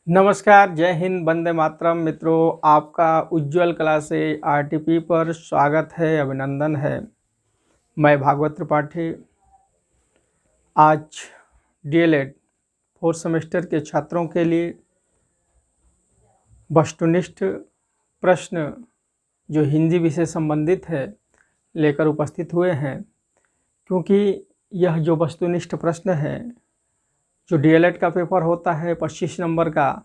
नमस्कार, जय हिंद, वंदे मातरम। मित्रों, आपका उज्ज्वल कला से आरटीपी पर स्वागत है, अभिनंदन है। मैं भागवत त्रिपाठी आज डीएलएड 4th सेमेस्टर के छात्रों के लिए वस्तुनिष्ठ प्रश्न जो हिंदी विषय संबंधित है लेकर उपस्थित हुए हैं, क्योंकि यह जो वस्तुनिष्ठ प्रश्न है जो डीएलएड का पेपर होता है 25 नंबर का,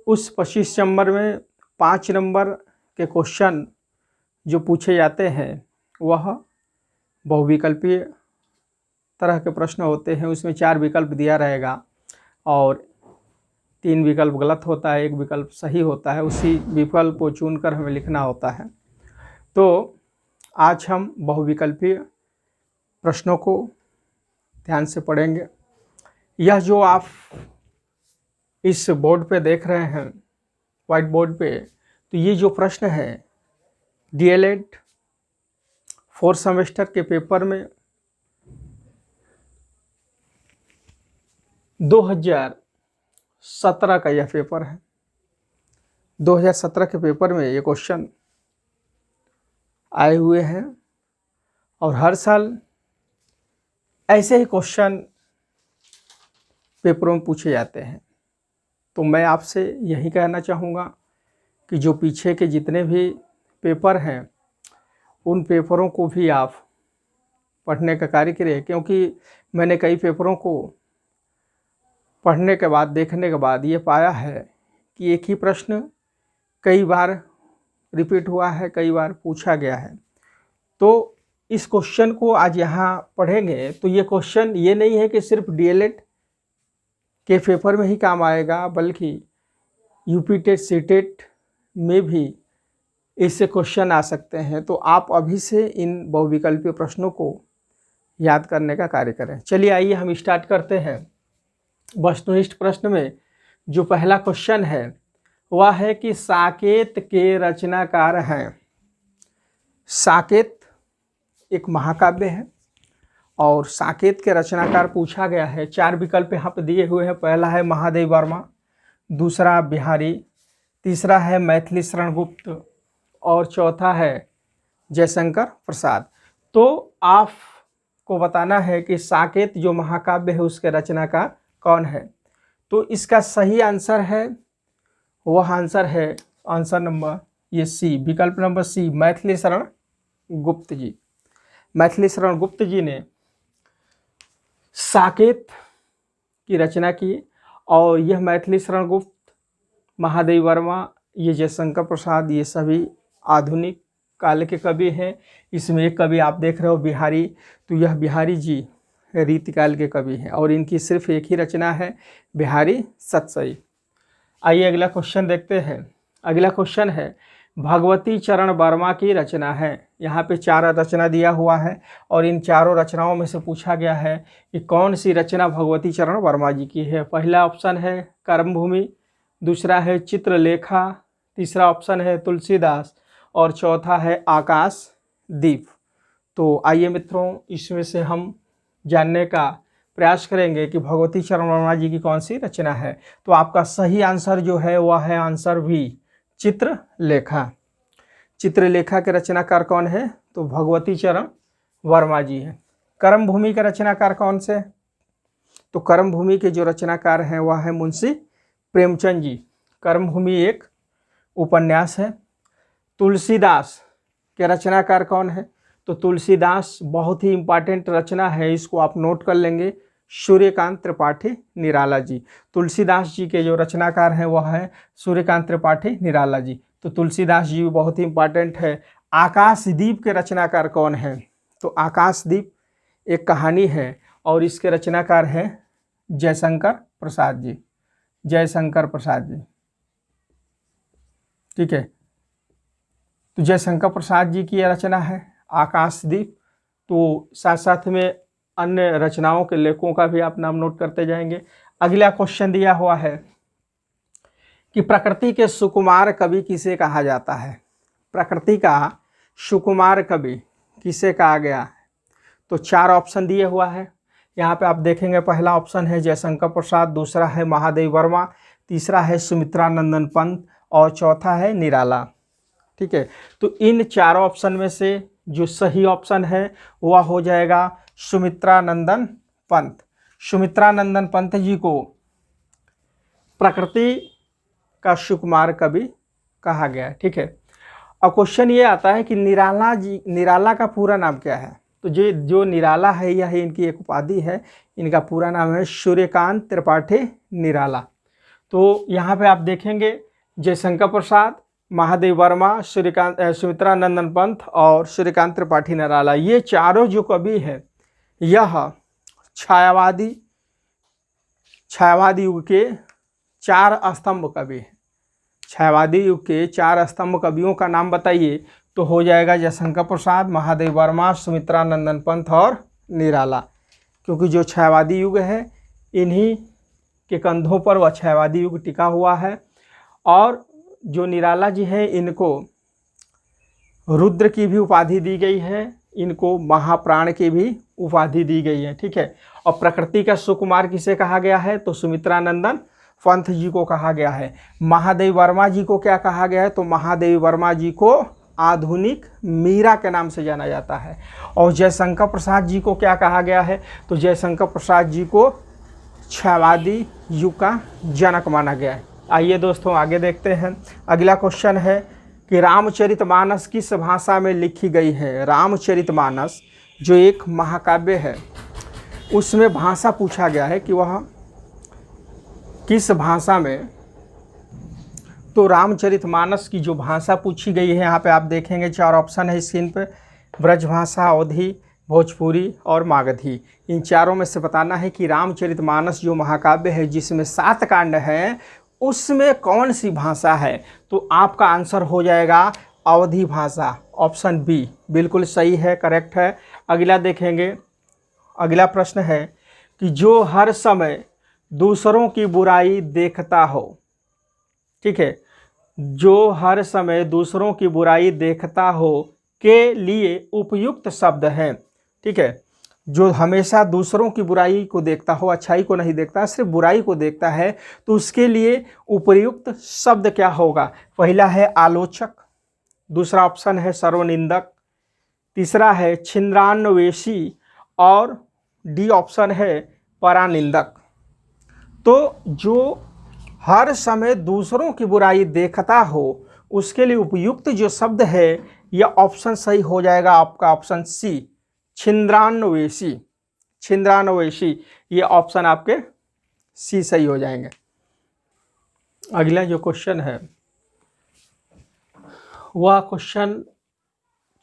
उस 25 नंबर में 5 नंबर के क्वेश्चन जो पूछे जाते हैं वह बहुविकल्पीय तरह के प्रश्न होते हैं। उसमें 4 विकल्प दिया रहेगा और 3 विकल्प गलत होता है, 1 विकल्प सही होता है। उसी विकल्प को चुनकर हमें लिखना होता है। तो आज हम बहुविकल्पीय प्रश्नों को ध्यान से पढ़ेंगे। यह जो आप इस बोर्ड पे देख रहे हैं, व्हाइट बोर्ड पे, तो ये जो प्रश्न है डीएलएड 4th सेमेस्टर के पेपर में 2017 का यह पेपर है। 2017 के पेपर में ये क्वेश्चन आए हुए हैं और हर साल ऐसे ही क्वेश्चन पेपरों में पूछे जाते हैं। तो मैं आपसे यही कहना चाहूँगा कि जो पीछे के जितने भी पेपर हैं उन पेपरों को भी आप पढ़ने का कार्य करें, क्योंकि मैंने कई पेपरों को पढ़ने के बाद, देखने के बाद ये पाया है कि एक ही प्रश्न कई बार रिपीट हुआ है, कई बार पूछा गया है। तो इस क्वेश्चन को आज यहाँ पढ़ेंगे। तो ये क्वेश्चन ये नहीं है कि सिर्फ डीएलएड के पेपर में ही काम आएगा, बल्कि यूपी टेट, सीटेट में भी इससे क्वेश्चन आ सकते हैं। तो आप अभी से इन बहुविकल्पीय प्रश्नों को याद करने का कार्य करें। चलिए आइए हम स्टार्ट करते हैं। वस्तुनिष्ठ प्रश्न में जो पहला क्वेश्चन है वह है कि साकेत के रचनाकार हैं। साकेत एक महाकाव्य है और साकेत के रचनाकार पूछा गया है। 4 विकल्प यहाँ पे दिए हुए हैं। पहला है महादेव वर्मा, दूसरा बिहारी, तीसरा है मैथिली शरण गुप्त और चौथा है जयशंकर प्रसाद। तो आपको बताना है कि साकेत जो महाकाव्य है उसके रचनाकार कौन है। तो इसका सही आंसर है, वह आंसर है आंसर नंबर ये सी, विकल्प नंबर सी, मैथिली शरण गुप्त जी। मैथिली शरण गुप्त जी ने साकेत की रचना की और यह मैथिली शरण गुप्त, महादेव वर्मा, ये जयशंकर प्रसाद, ये सभी आधुनिक काल के कवि हैं। इसमें एक कवि आप देख रहे हो बिहारी, तो यह बिहारी जी रीतिकाल के कवि हैं और इनकी सिर्फ एक ही रचना है, बिहारी सतसई। आइए अगला क्वेश्चन देखते हैं। अगला क्वेश्चन है भगवती चरण वर्मा की रचना है। यहाँ पे 4 रचना दिया हुआ है और इन चारों रचनाओं में से पूछा गया है कि कौन सी रचना भगवती चरण वर्मा जी की है। पहला ऑप्शन है कर्मभूमि, दूसरा है चित्रलेखा, तीसरा ऑप्शन है तुलसीदास और चौथा है आकाशदीप। तो आइए मित्रों, इसमें से हम जानने का प्रयास करेंगे कि भगवती चरण वर्मा जी की कौन सी रचना है। तो आपका सही आंसर जो है वह है आंसर बी, चित्रलेखा। चित्रलेखा के रचनाकार कौन है? तो भगवती चरण वर्मा जी हैं। कर्मभूमि के रचनाकार कौन से? तो कर्मभूमि के जो रचनाकार हैं वह है मुंशी प्रेमचंद जी। कर्मभूमि एक उपन्यास है। तुलसीदास के रचनाकार कौन है? तो तुलसीदास बहुत ही इम्पॉर्टेंट रचना है, इसको आप नोट कर लेंगे, सूर्यकांत त्रिपाठी निराला जी। तुलसीदास जी के जो रचनाकार हैं वह है सूर्यकांत त्रिपाठी निराला जी। तो तुलसीदास जी भी बहुत ही इम्पॉर्टेंट है। आकाशदीप के रचनाकार कौन है? तो आकाशदीप एक कहानी है और इसके रचनाकार हैं जयशंकर प्रसाद जी। जयशंकर प्रसाद जी, ठीक है। तो जयशंकर प्रसाद जी की यह रचना है आकाशदीप। तो साथ साथ में अन्य रचनाओं के लेखकों का भी आप नाम नोट करते जाएंगे। अगला क्वेश्चन दिया हुआ है कि प्रकृति के सुकुमार कवि किसे कहा जाता है। प्रकृति का सुकुमार कवि किसे कहा गया है? तो 4 ऑप्शन दिए हुआ है। यहाँ पे आप देखेंगे, पहला ऑप्शन है जयशंकर प्रसाद, दूसरा है महादेव वर्मा, तीसरा है सुमित्रा नंदन पंत और चौथा है निराला। ठीक है, तो इन चारों ऑप्शन में से जो सही ऑप्शन है वह हो जाएगा सुमित्रा नंदन पंत। सुमित्रा नंदन पंत जी को प्रकृति का सुकुमार कवि कहा गया है। ठीक है, अब क्वेश्चन ये आता है कि निराला का पूरा नाम क्या है। तो जो निराला है यह इनकी एक उपाधि है, इनका पूरा नाम है सूर्यकांत त्रिपाठी निराला। तो यहाँ पे आप देखेंगे जयशंकर प्रसाद, महादेव वर्मा, सुमित्रा नंदन पंत और सूर्यकांत त्रिपाठी निराला, ये चारों जो कवि है यह छायावादी युग के 4 स्तंभ कवि हैं। छायावादी युग के 4 स्तंभ कवियों का नाम बताइए, तो हो जाएगा जयशंकर प्रसाद, महादेव वर्मा, सुमित्रा नंदन पंत और निराला। क्योंकि जो छायावादी युग है इन्हीं के कंधों पर वह छायावादी युग टिका हुआ है। और जो निराला जी हैं इनको रुद्र की भी उपाधि दी गई है, इनको महाप्राण की भी उपाधि दी गई है। ठीक है, और प्रकृति का सुकुमार किसे कहा गया है, तो सुमित्रा नंदन पंत जी को कहा गया है। महादेव वर्मा जी को क्या कहा गया है, तो महादेव वर्मा जी को आधुनिक मीरा के नाम से जाना जाता है। और जयशंकर प्रसाद जी को क्या कहा गया है, तो जयशंकर प्रसाद जी को छायावादी युग का जनक माना गया है। आइए दोस्तों आगे देखते हैं। अगला क्वेश्चन है कि रामचरितमानस किस भाषा में लिखी गई है। रामचरितमानस जो एक महाकाव्य है उसमें भाषा पूछा गया है कि वह किस भाषा में। तो रामचरितमानस की जो भाषा पूछी गई है, यहाँ पे आप देखेंगे 4 ऑप्शन है स्क्रीन पे, ब्रजभाषा, अवधी, भोजपुरी और मागधी। इन चारों में से बताना है कि रामचरितमानस जो महाकाव्य है जिसमें 7 कांड हैं उसमें कौन सी भाषा है। तो आपका आंसर हो जाएगा अवधी भाषा, ऑप्शन बी बिल्कुल सही है, करेक्ट है। अगला देखेंगे, अगला प्रश्न है कि जो हर समय दूसरों की बुराई देखता हो। ठीक है, जो हर समय दूसरों की बुराई देखता हो के लिए उपयुक्त शब्द है। ठीक है, जो हमेशा दूसरों की बुराई को देखता हो, अच्छाई को नहीं देखता, सिर्फ बुराई को देखता है, तो उसके लिए उपयुक्त शब्द क्या होगा। पहला है आलोचक, दूसरा ऑप्शन है सर्वनिंदक, तीसरा है छिंद्रान्वेषी और डी ऑप्शन है परानिंदक। तो जो हर समय दूसरों की बुराई देखता हो उसके लिए उपयुक्त जो शब्द है यह ऑप्शन सही हो जाएगा आपका, ऑप्शन सी छिंद्रान्वेषी। छिंद्रान्वेषी ये ऑप्शन आपके सी सही हो जाएंगे। अगला जो क्वेश्चन है वह क्वेश्चन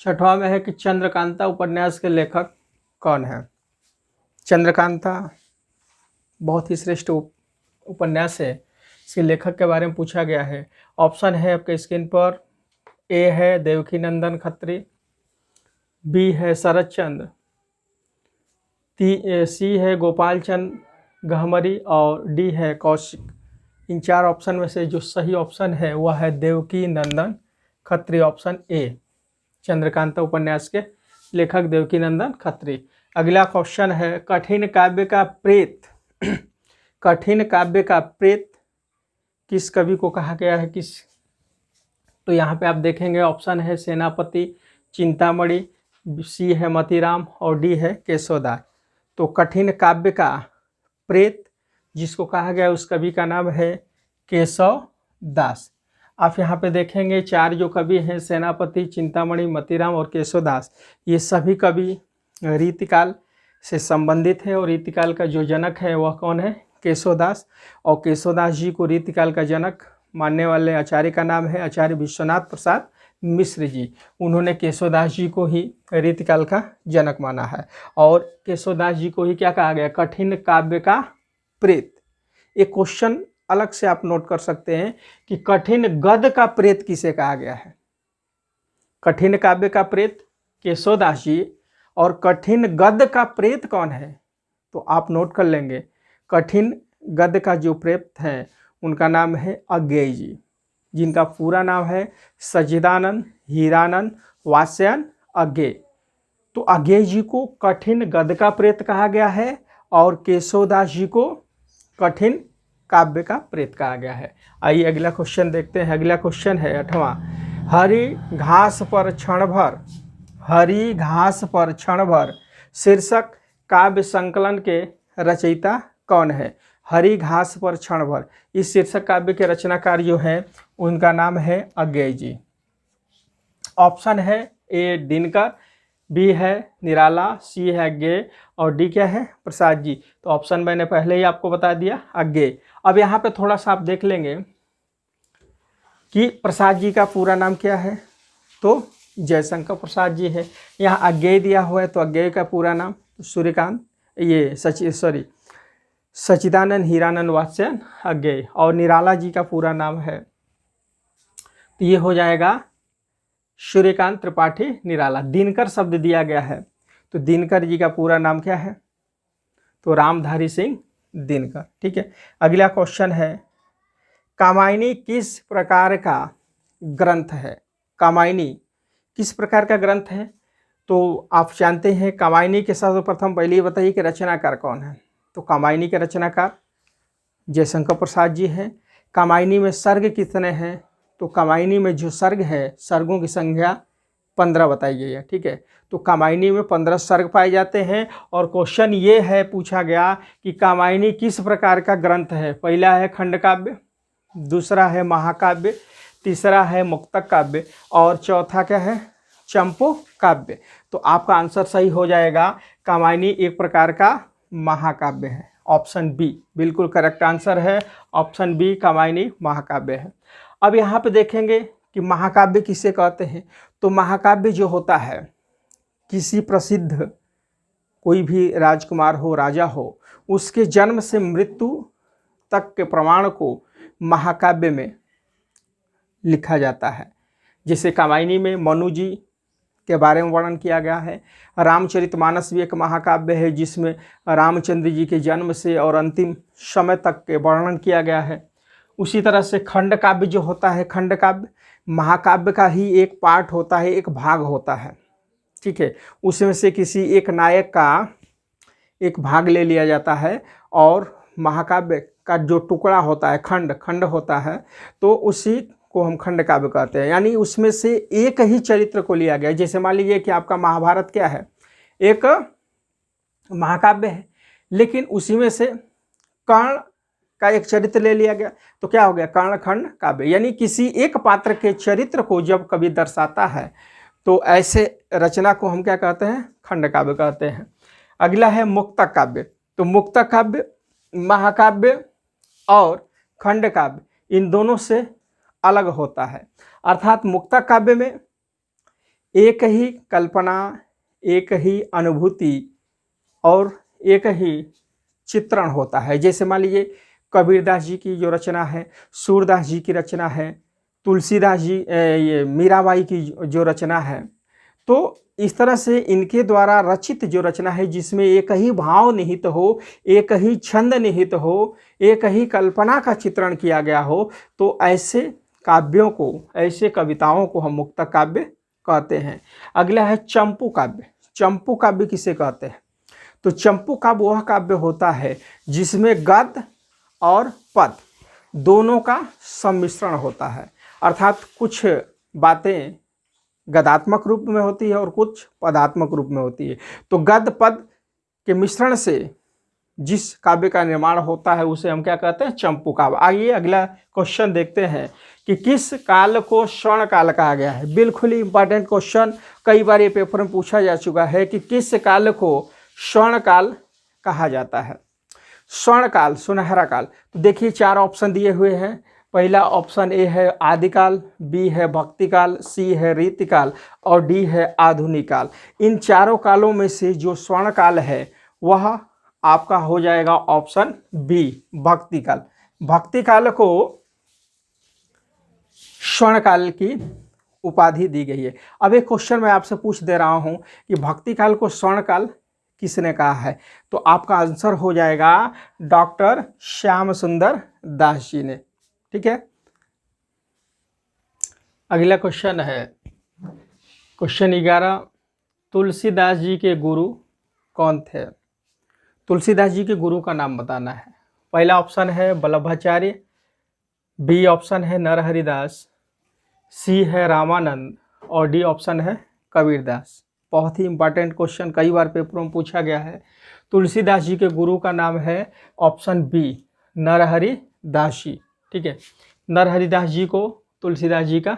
6वां में है कि चंद्रकांता उपन्यास के लेखक कौन है। चंद्रकांता बहुत ही श्रेष्ठ उपन्यास है, इसके लेखक के बारे में पूछा गया है। ऑप्शन है आपके स्क्रीन पर, ए है देवकीनंदन खत्री, बी है शरद चंद्र, सी है गोपाल चंद गहमरी और डी है कौशिक। इन 4 ऑप्शन में से जो सही ऑप्शन है वह है देवकीनंदन खत्री, ऑप्शन ए। चंद्रकांता उपन्यास के लेखक देवकीनंदन खत्री। अगला क्वेश्चन है कठिन काव्य का प्रेत। कठिन काव्य का प्रेत किस कवि को कहा गया है, किस। तो यहाँ पे आप देखेंगे ऑप्शन है सेनापति, चिंतामणि, सी है मतीराम और डी है केशवदास। तो कठिन काव्य का प्रेत जिसको कहा गया उस कवि का नाम है केशव दास। आप यहाँ पे देखेंगे 4 जो कवि हैं सेनापति, चिंतामणि, मतीराम और केशवदास, ये सभी कवि रीतिकाल से संबंधित है और रीतिकाल का जो जनक है वह कौन है, केशवदास। और केशवदास जी को रीतिकाल का जनक मानने वाले आचार्य का नाम है आचार्य विश्वनाथ प्रसाद मिश्र जी। उन्होंने केशवदास जी को ही रीतिकाल का जनक माना है और केशवदास जी को ही क्या कहा गया, कठिन काव्य का प्रेत। एक क्वेश्चन अलग से आप नोट कर सकते हैं कि कठिन गद्य का प्रेत किसे कहा गया है। कठिन काव्य का प्रेत केशवदास जी और कठिन गद्य का प्रेत कौन है, तो आप नोट कर लेंगे। कठिन गद्य का जो प्रेत है उनका नाम है अज्ञेय जी, जिनका पूरा नाम है सच्चिदानंद हीरानंद वात्स्यायन अज्ञेय। तो अज्ञेय जी को कठिन गद्य का प्रेत कहा गया है और केशवदास जी को कठिन काव्य का प्रेत कहा गया है। आइए अगला क्वेश्चन देखते हैं। अगला क्वेश्चन है 8वां। हरी घास पर क्षण भर, हरी घास पर क्षण भर शीर्षक काव्य संकलन के रचयिता कौन है? हरी घास पर क्षण भर, इस शीर्षक काव्य के रचनाकार जो हैं उनका नाम है अज्ञेय जी। ऑप्शन है ए दिनकर, बी है निराला, सी है अज्ञेय और डी क्या है? प्रसाद जी। तो ऑप्शन मैंने पहले ही आपको बता दिया, अज्ञेय। अब यहाँ पे थोड़ा सा आप देख लेंगे कि प्रसाद जी का पूरा नाम क्या है, तो जयशंकर प्रसाद जी है। यहाँ अज्ञेय दिया हुआ है तो अज्ञेय का पूरा नाम सूर्यकांत सच्चिदानंद हीरानंद वात्स्यन अज्ञेय। और निराला जी का पूरा नाम है, तो ये हो जाएगा सूर्यकांत त्रिपाठी निराला। दिनकर शब्द दिया गया है तो दिनकर जी का पूरा नाम क्या है? तो रामधारी सिंह दिनकर। ठीक है, अगला क्वेश्चन है कामायनी किस प्रकार का ग्रंथ है? कामायनी किस प्रकार का ग्रंथ है? तो आप जानते हैं कामायनी के सर्वप्रथम पहले ये बताइए कि रचनाकार कौन है? तो कामायनी के रचनाकार जयशंकर प्रसाद जी हैं। कामायनी में सर्ग कितने हैं? तो कामायनी में जो सर्ग है, सर्गों की संख्या 15 बताई गई है। ठीक है, तो कामायनी में 15 सर्ग पाए जाते हैं। और क्वेश्चन ये है पूछा गया कि कामायनी किस प्रकार का ग्रंथ है? पहला है खंड काव्य, दूसरा है महाकाव्य, तीसरा है मुक्तक काव्य और चौथा क्या है? चंपू काव्य। तो आपका आंसर सही हो जाएगा, कामायनी एक प्रकार का महाकाव्य है। ऑप्शन बी बिल्कुल करेक्ट आंसर है, ऑप्शन बी कामायनी महाकाव्य है। अब यहाँ पे देखेंगे कि महाकाव्य किसे कहते हैं। तो महाकाव्य जो होता है, किसी प्रसिद्ध कोई भी राजकुमार हो, राजा हो, उसके जन्म से मृत्यु तक के प्रमाण को महाकाव्य में लिखा जाता है। जैसे कामायनी में मनु जी के बारे में वर्णन किया गया है। रामचरितमानस भी एक महाकाव्य है जिसमें रामचंद्र जी के जन्म से और अंतिम समय तक के वर्णन किया गया है। उसी तरह से खंड काव्य जो होता है, खंड काव्य महाकाव्य का ही एक पार्ट होता है, एक भाग होता है। ठीक है, उसमें से किसी एक नायक का एक भाग ले लिया जाता है और महाकाव्य का जो टुकड़ा होता है, खंड होता है, तो उसी को हम खंड काव्य कहते हैं। यानी उसमें से एक ही चरित्र को लिया गया। जैसे मान लीजिए कि आपका महाभारत क्या है, एक महाकाव्य है, लेकिन उसी में से कर्ण का एक चरित्र ले लिया गया तो क्या हो गया? कर्ण खंड काव्य। यानी किसी एक पात्र के चरित्र को जब कभी दर्शाता है तो ऐसे रचना को हम क्या कहते हैं? खंड काव्य कहते हैं। अगला है मुक्तक काव्य। तो मुक्तक काव्य महाकाव्य और खंड काव्य इन दोनों से अलग होता है। अर्थात मुक्तक काव्य में एक ही कल्पना, एक ही अनुभूति और एक ही चित्रण होता है। जैसे मान लीजिए कबीरदास जी की जो रचना है, सूरदास जी की रचना है, तुलसीदास जी ये मीराबाई की जो रचना है, तो इस तरह से इनके द्वारा रचित जो रचना है जिसमें एक ही भाव निहित हो, एक ही छंद निहित हो, एक ही कल्पना का चित्रण किया गया हो, तो ऐसे काव्यों को, ऐसे कविताओं को हम मुक्तक काव्य कहते हैं। अगला है चंपू काव्य। चंपू काव्य किसे कहते हैं? तो चंपू काव्य वह काव्य होता है जिसमें गद्य और पद दोनों का सम्मिश्रण होता है। अर्थात कुछ बातें गद्यात्मक रूप में होती है और कुछ पदात्मक रूप में होती है। तो गद्य पद के मिश्रण से जिस काव्य का निर्माण होता है उसे हम क्या कहते हैं? चंपू काव्य। आइए अगला क्वेश्चन देखते हैं कि किस काल को स्वर्ण काल कहा गया है। बिल्कुल ही इंपॉर्टेंट क्वेश्चन, कई बार ये पेपर में पूछा जा चुका है कि किस काल को स्वर्ण काल कहा जाता है। स्वर्ण काल, सुनहरा काल। तो देखिए 4 ऑप्शन दिए हुए हैं। पहला ऑप्शन ए है आदिकाल, बी है भक्तिकाल, सी है रीतिकाल और डी है आधुनिक काल। इन चारों कालों में से जो स्वर्ण काल है वह आपका हो जाएगा ऑप्शन बी, भक्तिकाल। भक्तिकाल को स्वर्ण काल की उपाधि दी गई है। अब एक क्वेश्चन मैं आपसे पूछ दे रहा हूं कि भक्तिकाल को स्वर्ण काल किसने कहा है? तो आपका आंसर हो जाएगा डॉक्टर श्याम सुंदर दास जी ने। ठीक है, अगला क्वेश्चन है क्वेश्चन 11। तुलसीदास जी के गुरु कौन थे? तुलसीदास जी के गुरु का नाम बताना है। पहला ऑप्शन है वल्लभाचार्य, बी ऑप्शन है नरहरिदास, सी है रामानंद और डी ऑप्शन है कबीरदास। बहुत ही इंपॉर्टेंट क्वेश्चन, कई बार पेपरों में पूछा गया है। तुलसीदास जी के गुरु का नाम है ऑप्शन बी नरहरिदास जी। ठीक है, नरहरिदास जी को तुलसीदास जी का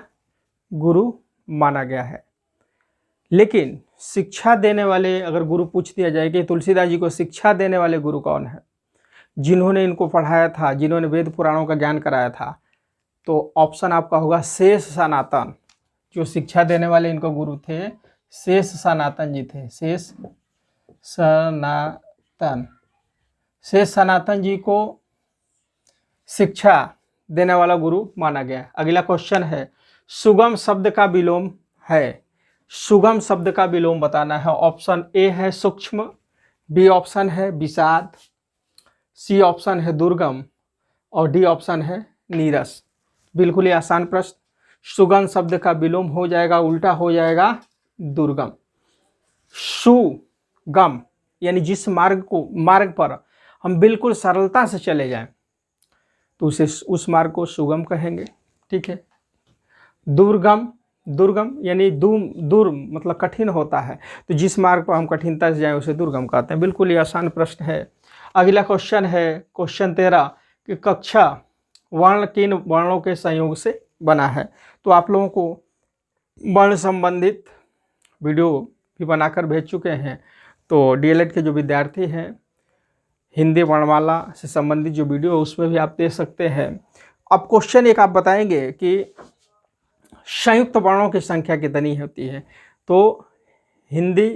गुरु माना गया है। लेकिन शिक्षा देने वाले, अगर गुरु पूछ दिया जाए कि तुलसीदास जी को शिक्षा देने वाले गुरु कौन है, जिन्होंने इनको पढ़ाया था, जिन्होंने वेद पुराणों का ज्ञान कराया था, तो ऑप्शन आपका होगा शेष सनातन। जो शिक्षा देने वाले इनको गुरु थे शेष सनातन जी थे। शेष सनातन जी को शिक्षा देने वाला गुरु माना गया। अगला क्वेश्चन है सुगम शब्द का विलोम है। सुगम शब्द का विलोम बताना है। ऑप्शन ए है सूक्ष्म, बी ऑप्शन है विषाद, सी ऑप्शन है दुर्गम और डी ऑप्शन है नीरस। बिल्कुल ही आसान प्रश्न। सुगम शब्द का विलोम हो जाएगा, उल्टा हो जाएगा दुर्गम। सुगम यानी जिस मार्ग पर हम बिल्कुल सरलता से चले जाएं तो उस मार्ग को सुगम कहेंगे। ठीक है, दुर्गम यानी दूर मतलब कठिन होता है, तो जिस मार्ग पर हम कठिनता से जाएं उसे दुर्गम कहते हैं। बिल्कुल ही आसान प्रश्न है। अगला क्वेश्चन है क्वेश्चन 13 कि कक्षा वर्ण किन वर्णों के संयोग से बना है। तो आप लोगों को वर्ण संबंधित वीडियो भी बनाकर भेज चुके हैं, तो डीएलएड के जो विद्यार्थी हैं हिंदी वर्णमाला से संबंधित जो वीडियो है उसमें भी आप देख सकते हैं। अब क्वेश्चन एक आप बताएंगे कि संयुक्त वर्णों की संख्या कितनी होती है। तो हिंदी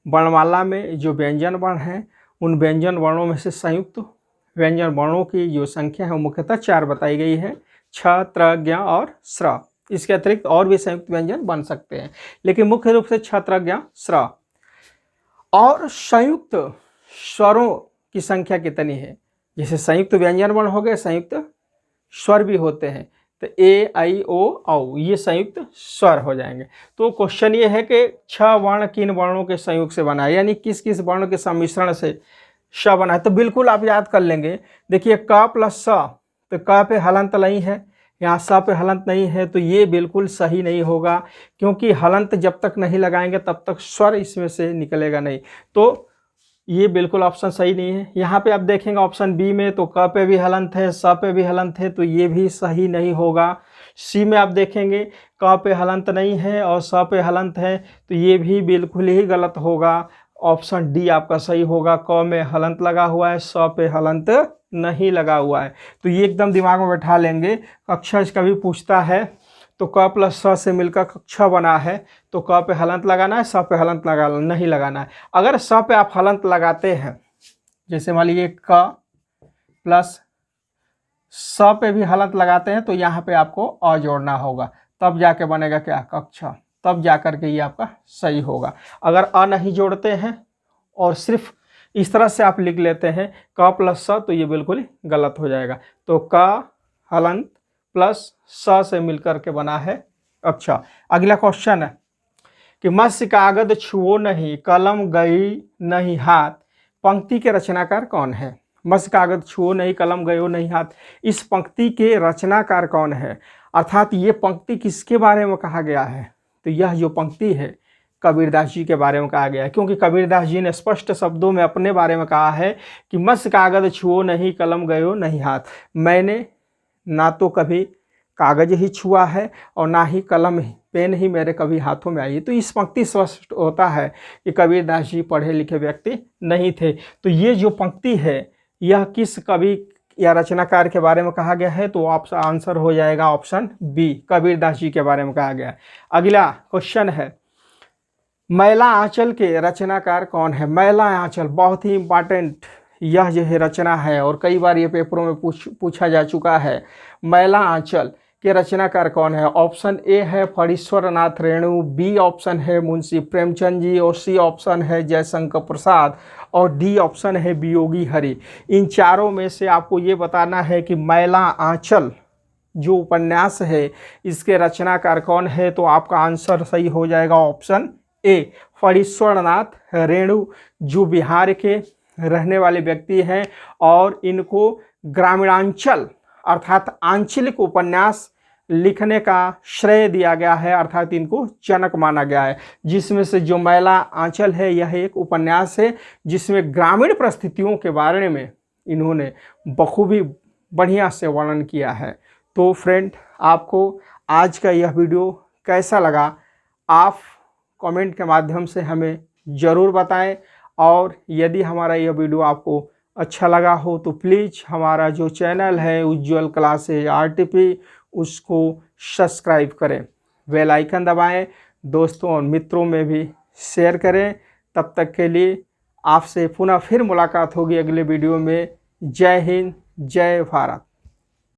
वर्णमाला में जो व्यंजन वर्ण हैं उन व्यंजन वर्णों में से संयुक्त व्यंजन वर्णों की जो संख्या है वो मुख्यतः 4 बताई गई है, छ, त्र, ज्ञ और स्र। इसके अतिरिक्त और भी संयुक्त व्यंजन बन सकते हैं, लेकिन मुख्य रूप से छ, त्र, ज्ञ, स्र। और संयुक्त स्वरों की संख्या कितनी है। जैसे संयुक्त व्यंजन वर्ण हो गए, संयुक्त स्वर भी होते हैं, तो ए, आई, ओ, औ ये संयुक्त स्वर हो जाएंगे। तो क्वेश्चन ये है कि 6 वर्ण किन वर्णों के संयोग से बना है, यानी किस किस वर्ण के सम्मिश्रण से श बना है। तो बिल्कुल आप याद कर लेंगे। देखिए क प्लस स, तो क पे हलंत नहीं है, यहाँ स पे हलंत नहीं है, तो ये बिल्कुल सही नहीं होगा, क्योंकि हलंत जब तक नहीं लगाएंगे तब तक स्वर इसमें से निकलेगा नहीं। तो ये बिल्कुल ऑप्शन सही नहीं है। यहाँ पे आप देखेंगे ऑप्शन बी में तो क पे भी हलंत है, स पे भी हलंत है, तो ये भी सही नहीं होगा। सी में आप देखेंगे क पे हलंत नहीं है और स पे हलंत है, तो ये भी बिल्कुल ही गलत होगा। ऑप्शन डी आपका सही होगा। क में हलंत लगा हुआ है, स पे हलंत नहीं लगा हुआ है। तो ये एकदम दिमाग में बैठा लेंगे। कक्षा कभी पूछता है तो क प्लस स से मिलकर कक्षा बना है, तो क पे हलंत लगाना है, स पे हलंत नहीं लगाना है। अगर स पे आप हलंत लगाते हैं, जैसे मान लीजिए क प्लस स पे भी हलंत लगाते हैं, तो यहाँ पे आपको अ जोड़ना होगा, तब जाके बनेगा क्या, कक्षा, तब जाकर के ये आपका सही होगा। अगर अ नहीं जोड़ते हैं और सिर्फ इस तरह से आप लिख लेते हैं क प्लस स, तो ये बिल्कुल गलत हो जाएगा। तो क हलंत प्लस स से मिलकर के बना है कक्षा। अगला क्वेश्चन है कि मत्स्य कागज छुओ नहीं, कलम गई नहीं हाथ, पंक्ति के रचनाकार कौन है। मत्स्य कागज छुओ नहीं, कलम गयो नहीं हाथ, इस पंक्ति के रचनाकार कौन है, अर्थात ये पंक्ति किसके बारे में कहा गया है। तो यह जो पंक्ति है कबीरदास जी के बारे में कहा गया है, क्योंकि कबीरदास जी ने स्पष्ट शब्दों में अपने बारे में कहा है कि मत्स्य कागज छुओ नहीं, कलम गयो नहीं हाथ। मैंने ना तो कभी कागज ही छुआ है और ना ही कलम ही, पेन ही मेरे कभी हाथों में आई है। तो इस पंक्ति स्पष्ट होता है कि कबीरदास जी पढ़े लिखे व्यक्ति नहीं थे। तो ये जो पंक्ति है यह किस कवि या रचनाकार के बारे में कहा गया है, तो आपका आंसर हो जाएगा ऑप्शन बी, कबीरदास जी के बारे में कहा गया है। अगला क्वेश्चन है मैला आंचल के रचनाकार कौन है। मैला आंचल बहुत ही इंपॉर्टेंट यह जो है रचना है और कई बार ये पेपरों में पूछा जा चुका है। मैला आंचल के रचनाकार कौन है। ऑप्शन ए है फणीश्वर नाथ रेणु, बी ऑप्शन है मुंशी प्रेमचंद जी और सी ऑप्शन है जयशंकर प्रसाद और डी ऑप्शन है वियोगी हरि। इन चारों में से आपको ये बताना है कि मैला आंचल जो उपन्यास है इसके रचनाकार कौन है। तो आपका आंसर सही हो जाएगा ऑप्शन ए, फणीश्वर नाथ रेणु, जो बिहार के रहने वाले व्यक्ति हैं और इनको ग्रामीणांचल अर्थात आंचलिक उपन्यास लिखने का श्रेय दिया गया है, अर्थात इनको जनक माना गया है। जिसमें से जो मैला आंचल है यह एक उपन्यास है जिसमें ग्रामीण परिस्थितियों के बारे में इन्होंने बखूबी बढ़िया से वर्णन किया है। तो फ्रेंड, आपको आज का यह वीडियो कैसा लगा आप कमेंट के माध्यम से हमें ज़रूर बताएं, और यदि हमारा यह वीडियो आपको अच्छा लगा हो तो प्लीज़ हमारा जो चैनल है उज्ज्वल क्लासेज RTP उसको सब्सक्राइब करें, बेल आइकन दबाएं, दोस्तों और मित्रों में भी शेयर करें। तब तक के लिए आपसे पुनः फिर मुलाकात होगी अगले वीडियो में। जय हिंद, जय भारत।